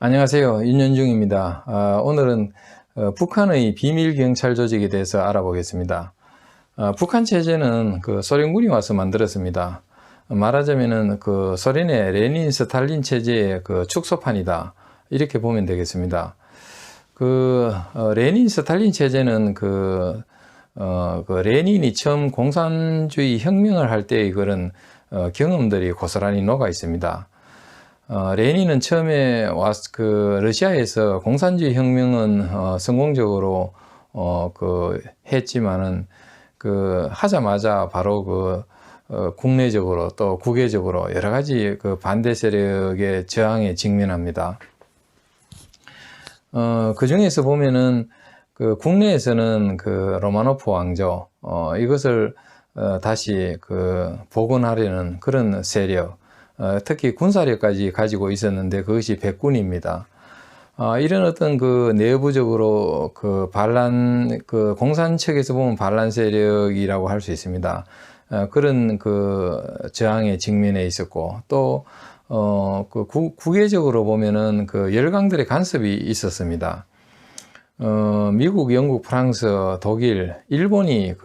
안녕하세요. 윤현중입니다. 오늘은 북한의 비밀경찰 조직에 대해서 알아보겠습니다. 북한 체제는 소련군이 와서 만들었습니다. 말하자면은 소련의 레닌 스탈린 체제의 축소판이다, 이렇게 보면 되겠습니다. 레닌 스탈린 체제는 레닌이 처음 공산주의 혁명을 할 때의 그런 경험들이 고스란히 녹아 있습니다. 레닌은 처음에 러시아에서 공산주의 혁명은 성공적으로 했지만은 하자마자 바로 국내적으로 또 국외적으로 여러 가지 반대 세력의 저항에 직면합니다. 그 중에서 보면은 국내에서는 로마노프 왕조, 이것을 다시 복원하려는 그런 세력, 특히 군사력까지 가지고 있었는데 그것이 백군입니다. 이런 어떤 내부적으로 공산 측에서 보면 반란 세력이라고 할 수 있습니다. 그런 저항에 직면해 있었고, 또 국외적으로 보면은 열강들의 간섭이 있었습니다. 미국, 영국, 프랑스, 독일, 일본이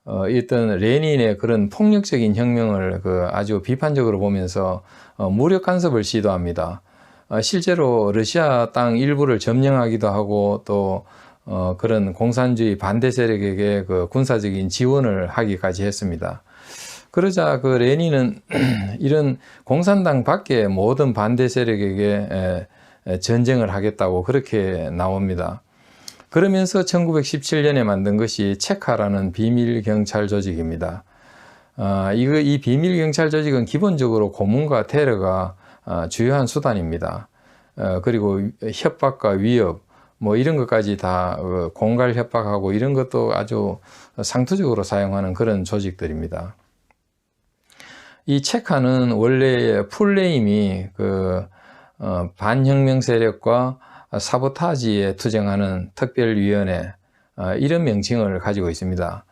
어떤 레닌의 그런 폭력적인 혁명을 아주 비판적으로 보면서 무력 간섭을 시도합니다. 실제로 러시아 땅 일부를 점령하기도 하고, 또 그런 공산주의 반대 세력에게 군사적인 지원을 하기까지 했습니다. 그러자 레닌은 이런 공산당 밖의 모든 반대 세력에게 전쟁을 하겠다고 그렇게 나옵니다. 그러면서 1917년에 만든 것이 체카라는 비밀경찰 조직입니다. 이 비밀경찰 조직은 기본적으로 고문과 테러가 주요한 수단입니다. 그리고 협박과 위협, 이런 것까지 다 공갈 협박하고 이런 것도 아주 상투적으로 사용하는 그런 조직들입니다. 이 체카는 원래 풀네임이 반혁명 세력과 사보타지에 투쟁하는 특별위원회, 이런 명칭을 가지고 있습니다.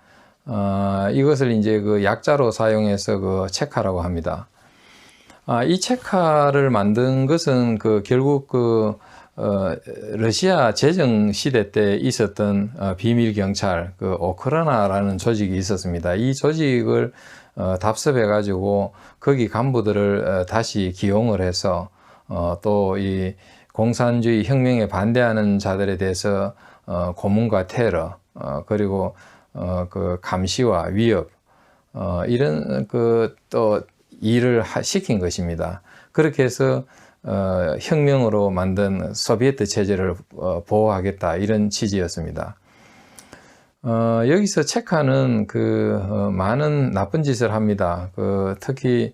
이것을 이제 약자로 사용해서 체카라고 합니다. 이 체카를 만든 것은 결국 러시아 제정 시대 때 있었던 비밀 경찰 오크라나라는 조직이 있었습니다. 이 조직을 답습해 가지고 거기 간부들을 다시 기용을 해서 또 이 공산주의 혁명에 반대하는 자들에 대해서 고문과 테러, 그리고 감시와 위협, 이런 또 일을 시킨 것입니다. 그렇게 해서 혁명으로 만든 소비에트 체제를 보호하겠다, 이런 취지였습니다. 여기서 체카는 많은 나쁜 짓을 합니다. 특히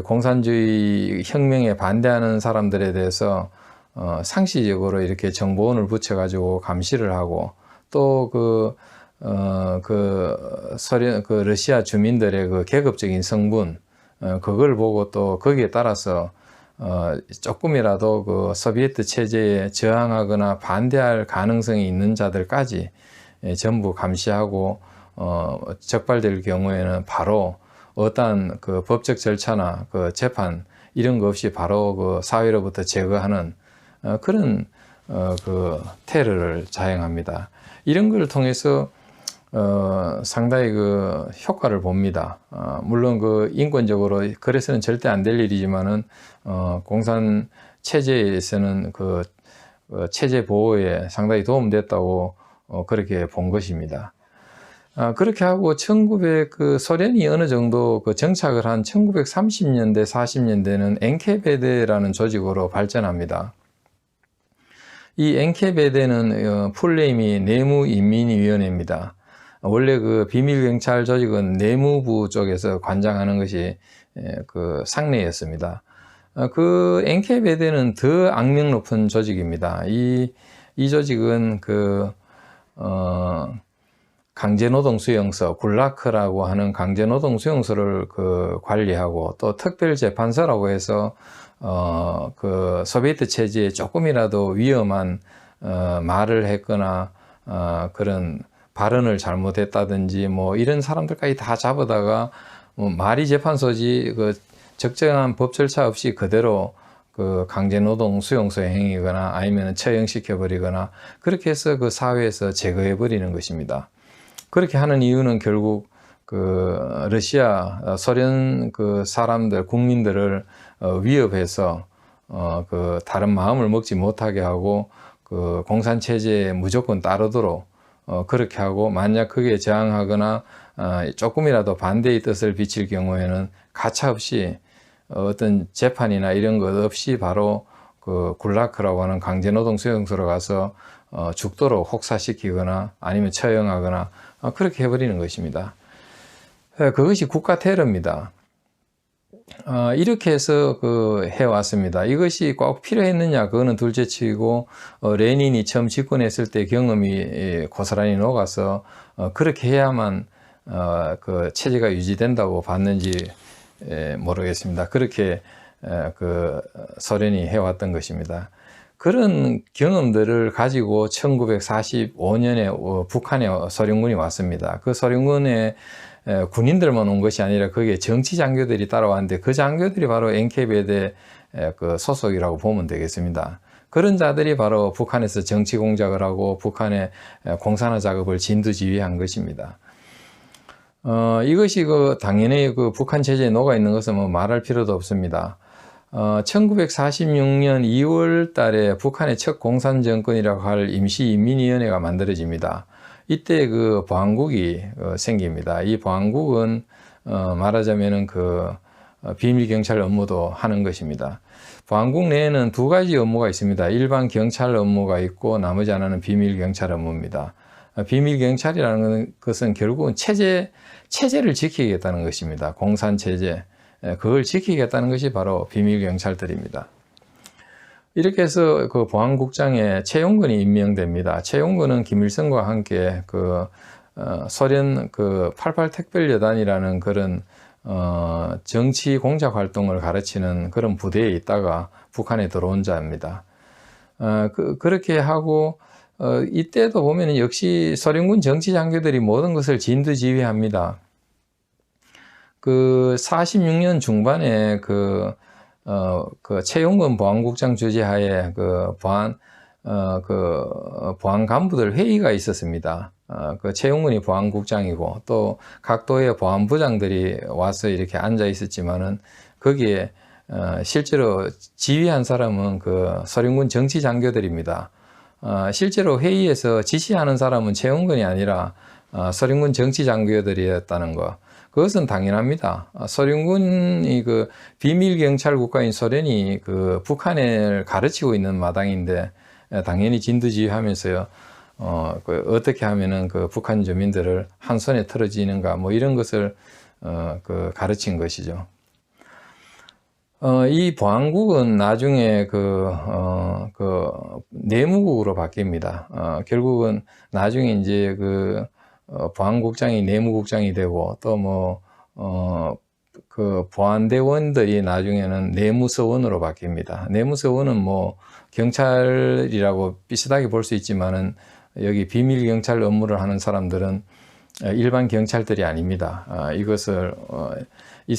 공산주의 혁명에 반대하는 사람들에 대해서 상시적으로 이렇게 정보원을 붙여가지고 감시를 하고, 또 러시아 주민들의 계급적인 성분, 그걸 보고 또 거기에 따라서 조금이라도 소비에트 체제에 저항하거나 반대할 가능성이 있는 자들까지 전부 감시하고, 적발될 경우에는 바로 어떠한 법적 절차나 재판 이런 거 없이 바로 사회로부터 제거하는 그런 테러를 자행합니다. 이런 걸 통해서 상당히 효과를 봅니다. 물론 인권적으로 그래서는 절대 안 될 일이지만은 공산 체제에서는 체제 보호에 상당히 도움됐다고 그렇게 본 것입니다. 그렇게 하고 소련이 어느 정도 정착을 한 1930년대, 40년대는 엔케베데라는 조직으로 발전합니다. 이 엔케베데는 풀네임이 내무인민위원회입니다. 원래 비밀경찰 조직은 내무부 쪽에서 관장하는 것이 상례였습니다. 엔케베데는 더 악명 높은 조직입니다. 이 조직은 강제노동수용소, 굴라크라고 하는 강제노동수용소를 관리하고, 또 특별재판소라고 해서 소비에트 체제에 조금이라도 위험한 말을 했거나 그런 발언을 잘못했다든지 이런 사람들까지 다 잡아다가 말이 재판소지 적정한 법 절차 없이 그대로 그 강제노동 수용소에 행위거나 아니면 처형시켜버리거나 그렇게 해서 그 사회에서 제거해버리는 것입니다. 그렇게 하는 이유는 결국 그 러시아, 소련 그 사람들, 국민들을 위협해서 그 다른 마음을 먹지 못하게 하고 그 공산체제에 무조건 따르도록 그렇게 하고, 만약 그게 저항하거나 조금이라도 반대의 뜻을 비칠 경우에는 가차없이 어떤 재판이나 이런 것 없이 바로 그 굴라크라고 하는 강제노동 수용소로 가서 죽도록 혹사시키거나 아니면 처형하거나 그렇게 해버리는 것입니다. 그것이 국가 테러입니다. 이렇게 해서 그 해왔습니다. 이것이 꼭 필요했느냐, 그거는 둘째치고 레닌이 처음 집권했을 때 경험이 고스란히 녹아서 그렇게 해야만 그 체제가 유지된다고 봤는지 모르겠습니다. 그렇게 그 소련이 해왔던 것입니다. 그런 경험들을 가지고 1945년에 북한에 소련군이 왔습니다. 그 소련군에 군인들만 온 것이 아니라 거기에 정치 장교들이 따라왔는데, 그 장교들이 바로 NKVD 그 소속이라고 보면 되겠습니다. 그런 자들이 바로 북한에서 정치 공작을 하고 북한의 공산화 작업을 진두지휘한 것입니다. 이것이 당연히 그 북한 체제에 녹아 있는 것은 뭐 말할 필요도 없습니다. 1946년 2월 달에 북한의 첫 공산 정권이라고 할 임시인민위원회가 만들어집니다. 이때 그 보안국이 생깁니다. 이 보안국은 말하자면은 그 비밀 경찰 업무도 하는 것입니다. 보안국 내에는 두 가지 업무가 있습니다. 일반 경찰 업무가 있고 나머지 하나는 비밀 경찰 업무입니다. 비밀 경찰이라는 것은 결국은 체제를 지키겠다는 것입니다. 공산 체제, 그걸 지키겠다는 것이 바로 비밀 경찰들입니다. 이렇게 해서 그 보안국장에 최용근이 임명됩니다. 최용근은 김일성과 함께 그 소련 그 88 특별여단이라는 그런 정치 공작 활동을 가르치는 그런 부대에 있다가 북한에 들어온 자입니다. 그렇게 하고 이때도 보면 역시 소련군 정치 장교들이 모든 것을 진두지휘합니다. 그 46년 중반에 그 최용근 보안국장 주재하에 보안 간부들 회의가 있었습니다. 그 최용근이 보안국장이고 또 각 도의 보안부장들이 와서 이렇게 앉아 있었지만은 거기에 실제로 지휘한 사람은 그 소련군 정치 장교들입니다. 실제로 회의에서 지시하는 사람은 최용근이 아니라 소련군 정치 장교들이었다는 거. 그것은 당연합니다. 소련군이 그 비밀 경찰 국가인 소련이 그 북한을 가르치고 있는 마당인데 당연히 진두지휘하면서요. 어떻게 하면은 그 북한 주민들을 한 손에 틀어지는가 뭐 이런 것을 그 가르친 것이죠. 이 보안국은 나중에 그 내무국으로 바뀝니다. 결국은 나중에 이제 그 보안국장이 내무국장이 되고 또 그 보안대원들이 나중에는 내무서원으로 바뀝니다. 내무서원은 뭐 경찰이라고 비슷하게 볼 수 있지만은 여기 비밀 경찰 업무를 하는 사람들은 일반 경찰들이 아닙니다. 이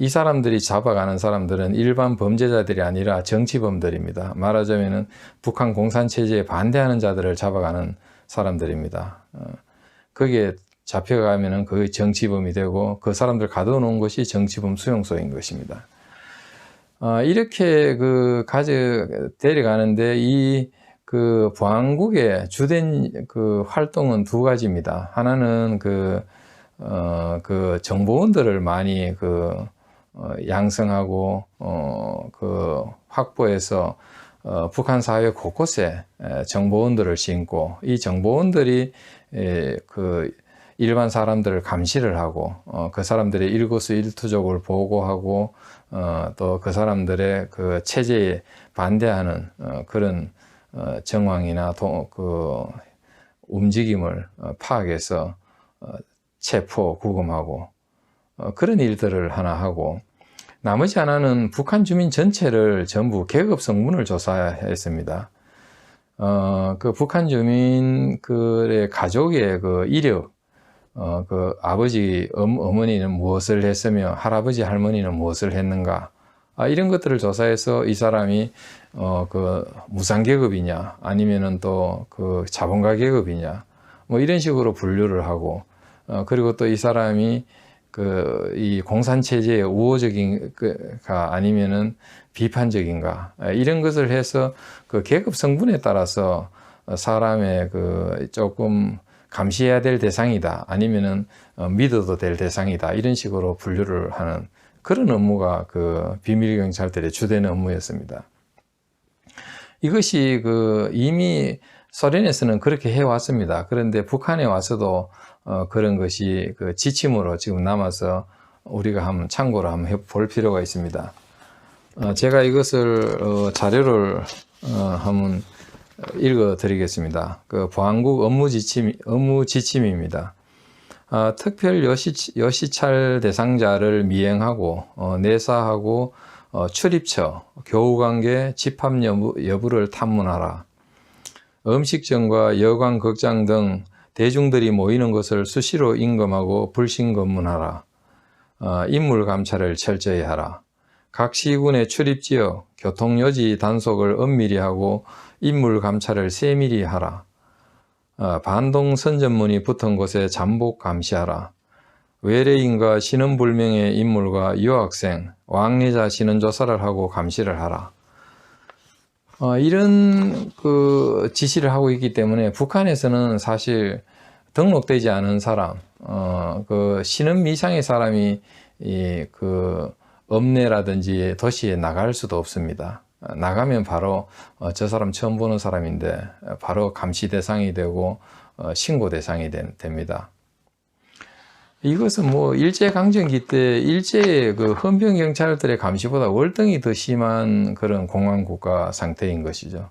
사람들이 잡아가는 사람들은 일반 범죄자들이 아니라 정치범들입니다. 말하자면은 북한 공산체제에 반대하는 자들을 잡아가는 사람들입니다. 거기에 잡혀가면은 그게 정치범이 되고 그 사람들 가둬놓은 것이 정치범 수용소인 것입니다. 이렇게 데려가는데 이 그 보안국의 주된 그 활동은 두 가지입니다. 하나는 그 정보원들을 많이 양성하고 확보해서 북한 사회 곳곳에 정보원들을 심고 이 정보원들이 일반 사람들을 감시를 하고 그 사람들의 일거수일투족을 보고하고 또 그 사람들의 그 체제에 반대하는 그런 정황이나 움직임을 파악해서 체포, 구금하고 그런 일들을 하나 하고, 나머지 하나는 북한 주민 전체를 전부 계급 성분을 조사했습니다. 그 북한 주민들의 가족의 그 이력, 그 아버지, 어머니는 무엇을 했으며 할아버지, 할머니는 무엇을 했는가, 이런 것들을 조사해서 이 사람이 그 무상계급이냐 아니면은 또 그 자본가 계급이냐 뭐 이런 식으로 분류를 하고 그리고 또 이 사람이 그 이 공산체제의 우호적인가 아니면은 비판적인가 이런 것을 해서 그 계급 성분에 따라서 사람의 그 조금 감시해야 될 대상이다 아니면은 믿어도 될 대상이다 이런 식으로 분류를 하는 그런 업무가 그 비밀 경찰들의 주된 업무였습니다. 이것이 그 이미 소련에서는 그렇게 해왔습니다. 그런데 북한에 와서도 그런 것이 그 지침으로 지금 남아서 우리가 한번 참고로 한번 해볼 필요가 있습니다. 제가 이것을 자료를 한번 읽어 드리겠습니다. 그 보안국 업무 지침입니다. 특별 여시찰 대상자를 미행하고 내사하고 출입처, 교우관계, 집합 여부를 탐문하라. 음식점과 여관, 극장 등 대중들이 모이는 것을 수시로 임검하고 불신 검문하라. 인물 감찰을 철저히 하라. 각 시군의 출입지역, 교통요지 단속을 엄밀히 하고 인물 감찰을 세밀히 하라. 반동 선전문이 붙은 곳에 잠복 감시하라. 외래인과 신원불명의 인물과 유학생, 왕래자 신원 조사를 하고 감시를 하라. 이런 그 지시를 하고 있기 때문에 북한에서는 사실 등록되지 않은 사람, 그 신원 미상의 사람이 그 읍내라든지 도시에 나갈 수도 없습니다. 나가면 바로 저 사람 처음 보는 사람인데 바로 감시 대상이 되고 신고 대상이 됩니다. 이것은 뭐 일제강점기 때 일제의 그 헌병 경찰들의 감시보다 월등히 더 심한 그런 공안국가 상태인 것이죠.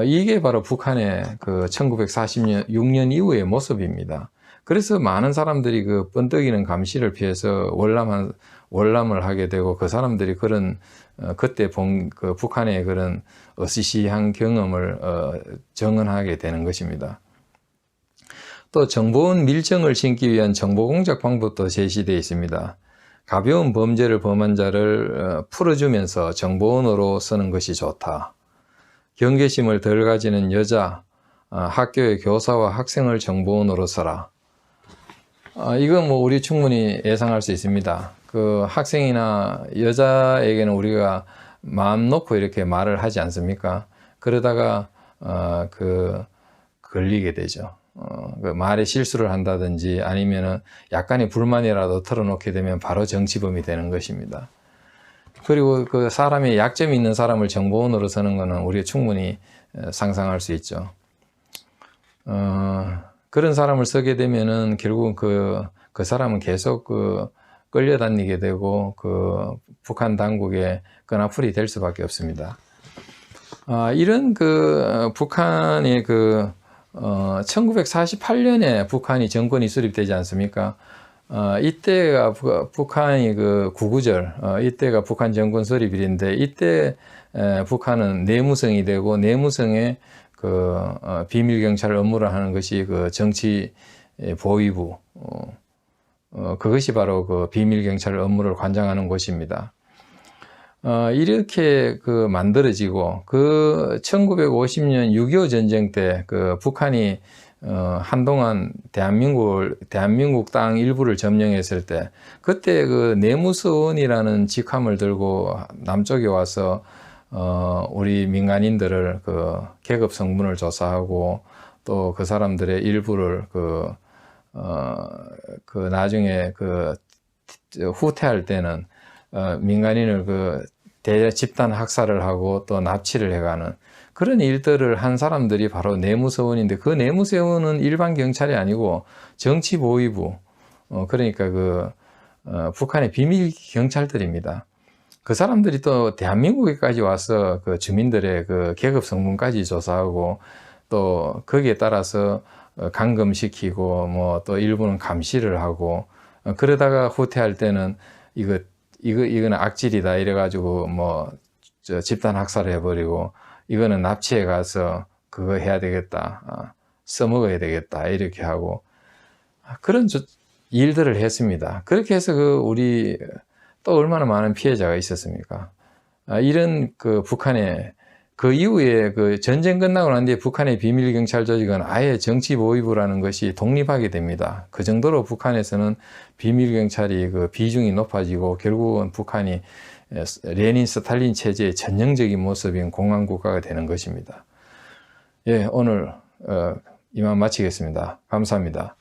이게 바로 북한의 그 1946년 이후의 모습입니다. 그래서 많은 사람들이 그 번뜩이는 감시를 피해서 월남을 하게 되고 그 사람들이 그런 그때 본 그 북한의 그런 어시시한 경험을 정언하게 되는 것입니다. 또 정보원 밀정을 심기 위한 정보공작 방법도 제시되어 있습니다. 가벼운 범죄를 범한 자를 풀어주면서 정보원으로 쓰는 것이 좋다. 경계심을 덜 가지는 여자, 학교의 교사와 학생을 정보원으로 써라. 이건 뭐 우리 충분히 예상할 수 있습니다. 그 학생이나 여자에게는 우리가 마음 놓고 이렇게 말을 하지 않습니까? 그러다가 그 걸리게 되죠. 그 말에 실수를 한다든지 아니면은 약간의 불만이라도 털어놓게 되면 바로 정치범이 되는 것입니다. 그리고 그 사람의 약점이 있는 사람을 정보원으로 서는 것은 우리가 충분히 상상할 수 있죠. 그런 사람을 쓰게 되면은 결국은 그 사람은 계속 끌려다니게 되고 그 북한 당국의 끈앞풀이 될 수밖에 없습니다. 이런 북한의 1948년에 북한이 정권이 수립되지 않습니까? 이때가 북한이 구구절, 이때가 북한 정권 수립일인데 이때 북한은 내무성이 되고 내무성의 비밀 경찰 업무를 하는 것이 정치 보위부, 그것이 바로 비밀 경찰 업무를 관장하는 곳입니다. 이렇게 만들어지고 1950년 6.25 전쟁 때 북한이 한동안 대한민국 땅 일부를 점령했을 때 그때 내무서원이라는 직함을 들고 남쪽에 와서 우리 민간인들을 계급 성분을 조사하고 또 그 사람들의 일부를 나중에 후퇴할 때는 민간인을 집단 학살을 하고 또 납치를 해가는 그런 일들을 한 사람들이 바로 내무서원인데 그 내무서원은 일반 경찰이 아니고 정치보위부, 그러니까 북한의 비밀 경찰들입니다. 그 사람들이 또 대한민국에까지 와서 주민들의 계급 성분까지 조사하고 또 거기에 따라서 감금시키고 뭐 또 일부는 감시를 하고 그러다가 후퇴할 때는 이거는 악질이다 이래가지고 집단 학살을 해버리고 이거는 납치해 가서 그거 해야 되겠다, 써먹어야 되겠다 이렇게 하고 그런 일들을 했습니다. 그렇게 해서 우리 또 얼마나 많은 피해자가 있었습니까? 이런 그 북한의 그 이후에 그 전쟁 끝나고 난 뒤에 북한의 비밀경찰 조직은 아예 정치보위부라는 것이 독립하게 됩니다. 그 정도로 북한에서는 비밀경찰이 그 비중이 높아지고 결국은 북한이 레닌 스탈린 체제의 전형적인 모습인 공안국가가 되는 것입니다. 예, 오늘 이만 마치겠습니다. 감사합니다.